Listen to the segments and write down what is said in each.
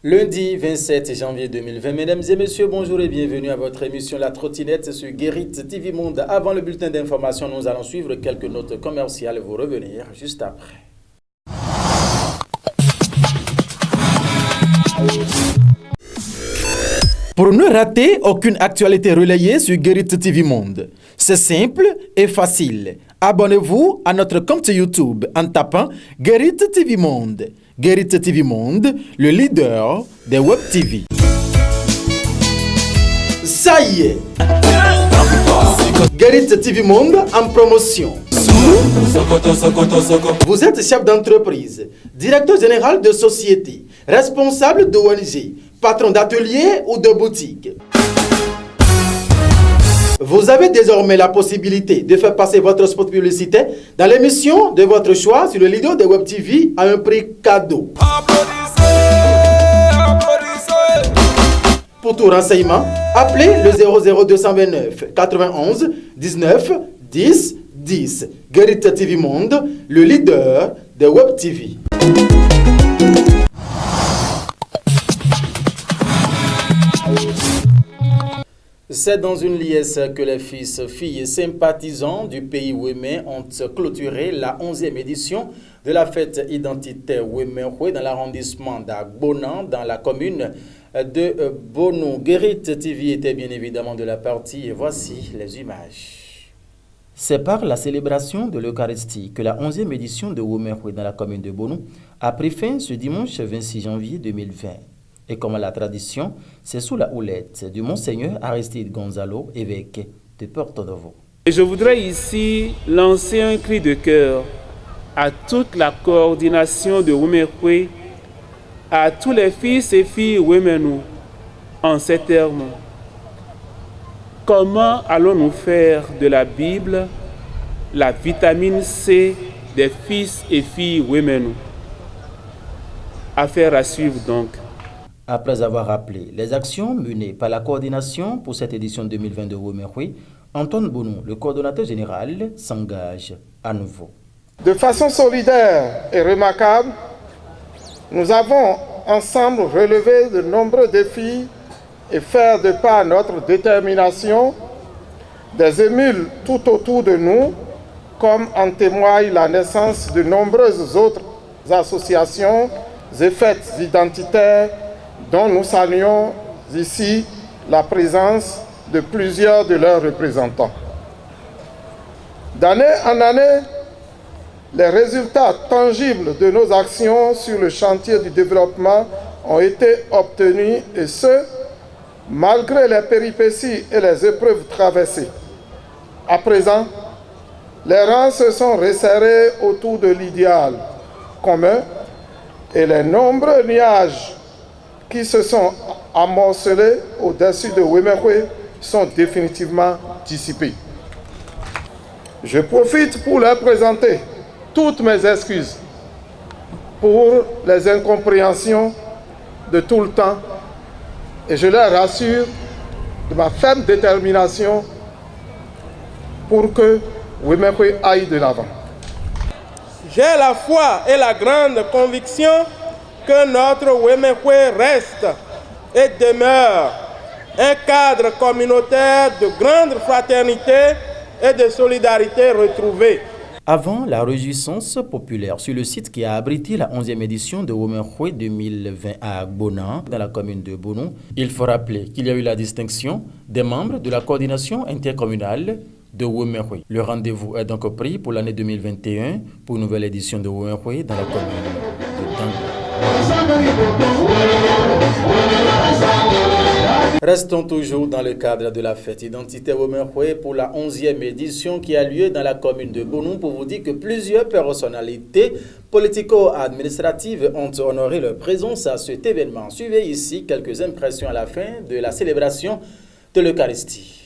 Lundi 27 janvier 2020, mesdames et messieurs, bonjour et bienvenue à votre émission La Trottinette sur Guérit TV Monde. Avant le bulletin d'information, nous allons suivre quelques notes commerciales et vous revenir juste après. Pour ne rater aucune actualité relayée sur Guérit TV Monde, c'est simple et facile. Abonnez-vous à notre compte YouTube en tapant Guérit TV Monde. Guérit TV Monde, le leader des Web TV. Ça y est! Guérit TV Monde en promotion. Vous êtes chef d'entreprise, directeur général de société, responsable d'ONG, patron d'atelier ou de boutique. Vous avez désormais la possibilité de faire passer votre spot publicitaire dans l'émission de votre choix sur le leader de Web TV à un prix cadeau. Pour tout renseignement, appelez le 00229 91 19 10 10. Guérit TV Monde, le leader de Web TV. C'est dans une liesse que les fils, filles et sympathisants du pays Wémé ont clôturé la 11e édition de la fête identitaire Wéméhoué dans l'arrondissement d'Agbonan, dans la commune de Bonou. Guérit TV était bien évidemment de la partie et voici les images. C'est par la célébration de l'Eucharistie que la 11e édition de Wéméhoué dans la commune de Bonou a pris fin ce dimanche 26 janvier 2020. Et comme à la tradition, c'est sous la houlette du Monseigneur Aristide Gonzalo, évêque de Porto Novo. Et je voudrais ici lancer un cri de cœur à toute la coordination de Wéméhoué, à tous les fils et filles Wéménou, en ces termes. Comment allons-nous faire de la Bible la vitamine C des fils et filles Wéménou? Affaire à suivre donc. Après avoir rappelé les actions menées par la coordination pour cette édition 2020 de Wéméhoué, Antoine Bonou, le coordonnateur général, s'engage à nouveau. De façon solidaire et remarquable, nous avons ensemble relevé de nombreux défis et faire de part notre détermination des émules tout autour de nous, comme en témoigne la naissance de nombreuses autres associations et fêtes identitaires dont nous saluons ici la présence de plusieurs de leurs représentants. D'année en année, les résultats tangibles de nos actions sur le chantier du développement ont été obtenus, et ce, malgré les péripéties et les épreuves traversées. À présent, les rangs se sont resserrés autour de l'idéal commun et les nombreux nuages qui se sont amoncelés au-dessus de Wéméhoué sont définitivement dissipés. Je profite pour leur présenter toutes mes excuses pour les incompréhensions de tout le temps et je leur rassure de ma ferme détermination pour que Wéméhoué aille de l'avant. J'ai la foi et la grande conviction que notre Wéméhoué reste et demeure un cadre communautaire de grande fraternité et de solidarité retrouvée. Avant la réjouissance populaire sur le site qui a abrité la 11e édition de Wéméhoué 2020 à Agbonan, dans la commune de Bonou, il faut rappeler qu'il y a eu la distinction des membres de la coordination intercommunale de Wéméhoué. Le rendez-vous est donc pris pour l'année 2021 pour une nouvelle édition de Wéméhoué dans la commune de Dango. Restons toujours dans le cadre de la fête identitaire Wéméhoué pour la 11e édition qui a lieu dans la commune de Bonou pour vous dire que plusieurs personnalités politico-administratives ont honoré leur présence à cet événement. Suivez ici quelques impressions à la fin de la célébration de l'Eucharistie.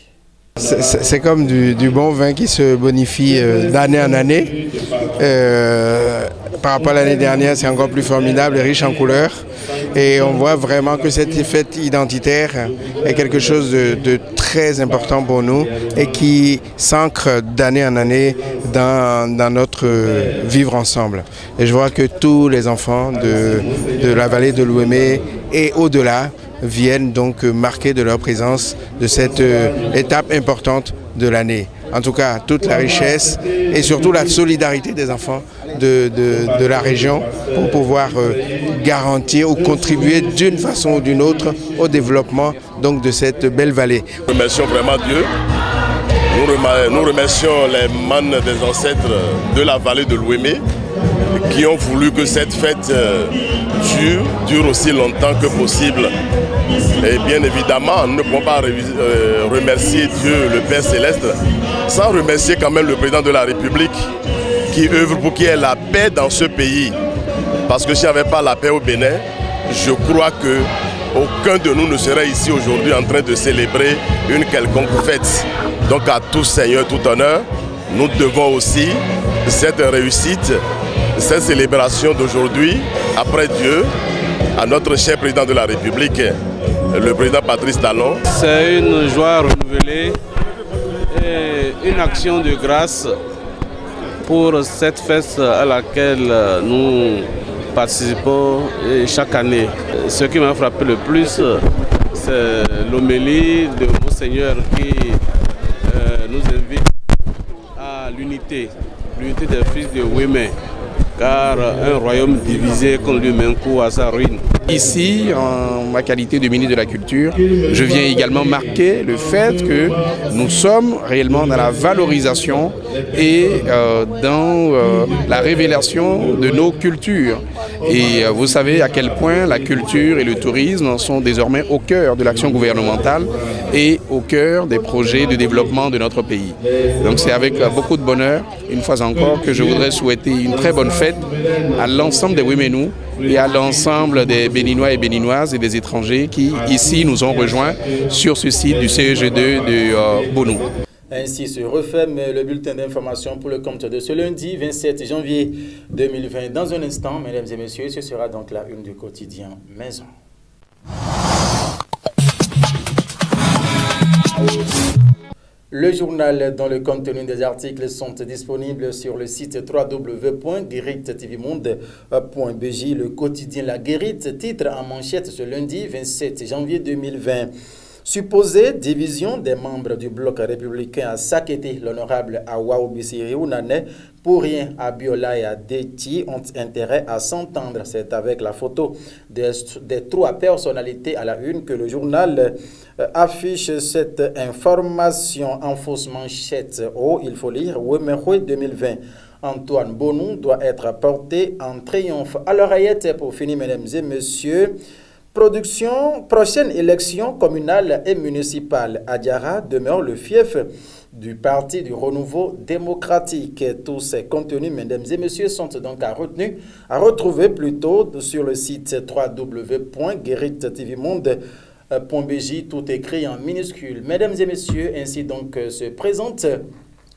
C'est comme du bon vin qui se bonifie d'année en année. Par rapport à l'année dernière, c'est encore plus formidable et riche en couleurs. Et on voit vraiment que cette fête identitaire est quelque chose de très important pour nous et qui s'ancre d'année en année dans notre vivre ensemble. Et je vois que tous les enfants de la vallée de l'Ouémé et au-delà viennent donc marquer de leur présence de cette étape importante de l'année. En tout cas, toute la richesse et surtout la solidarité des enfants de la région pour pouvoir garantir ou contribuer d'une façon ou d'une autre au développement donc, de cette belle vallée. Nous remercions vraiment Dieu. Nous remercions les mânes des ancêtres de la vallée de l'Ouémé qui ont voulu que cette fête dure aussi longtemps que possible. Et bien évidemment, nous ne pouvons pas remercier Dieu, le Père Céleste, sans remercier quand même le président de la République qui œuvre pour qu'il y ait la paix dans ce pays. Parce que s'il n'y avait pas la paix au Bénin, je crois qu'aucun de nous ne serait ici aujourd'hui en train de célébrer une quelconque fête. Donc à tout Seigneur, tout honneur, nous devons aussi cette réussite, cette célébration d'aujourd'hui, après Dieu, à notre cher président de la République, le président Patrice Talon. C'est une joie renouvelée et une action de grâce pour cette fête à laquelle nous participons chaque année. Ce qui m'a frappé le plus, c'est l'homélie de Monseigneur qui nous invite à l'unité des fils de Ouémé, car un royaume divisé contre lui-même court à sa ruine. Ici, en ma qualité de ministre de la Culture, je viens également marquer le fait que nous sommes réellement dans la valorisation et dans la révélation de nos cultures. Et vous savez à quel point la culture et le tourisme sont désormais au cœur de l'action gouvernementale et au cœur des projets de développement de notre pays. Donc c'est avec beaucoup de bonheur, une fois encore, que je voudrais souhaiter une très bonne fête à l'ensemble des Ouéménous et à l'ensemble des Béninois et Béninoises et des étrangers qui, ici, nous ont rejoints sur ce site du CEG2 de Bonou. Ainsi se referme le bulletin d'information pour le compte de ce lundi 27 janvier 2020. Dans un instant, mesdames et messieurs, ce sera donc la une du quotidien Maison. Le journal dont le contenu des articles sont disponibles sur le site www.guérite-tvmonde.bj. Le quotidien La Guérite titre en manchette ce lundi 27 janvier 2020. Supposée division des membres du bloc républicain à Sakété, l'honorable Awa Obisiri Ounane, pour rien, Abiola et Adeti ont intérêt à s'entendre. C'est avec la photo des trois personnalités à la une que le journal affiche cette information en fausse manchette. Oh, il faut lire Ouémé 2020. Antoine Bonou doit être porté en triomphe. À l'oreillette, pour finir, mesdames et messieurs, prochaine élection communale et municipale. Adiara demeure le fief du Parti du Renouveau démocratique. Tous ces contenus, mesdames et messieurs, sont donc à retrouver plutôt sur le site www.guérite-tvmonde.bj, tout écrit en minuscules. Mesdames et messieurs, ainsi donc se présente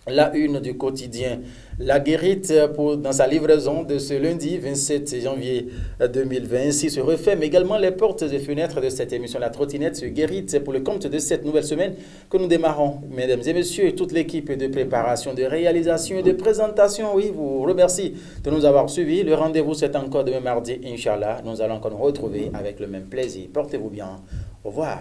la une du quotidien La Guérite dans sa livraison de ce lundi 27 janvier 2020. Ainsi se referment également les portes et fenêtres de cette émission La Trottinette sur Guérite pour le compte de cette nouvelle semaine que nous démarrons. Mesdames et messieurs, et toute l'équipe de préparation, de réalisation et de présentation, oui, vous remercie de nous avoir suivis. Le rendez-vous c'est encore demain mardi, Inch'Allah. Nous allons encore nous retrouver avec le même plaisir. Portez-vous bien. Au revoir.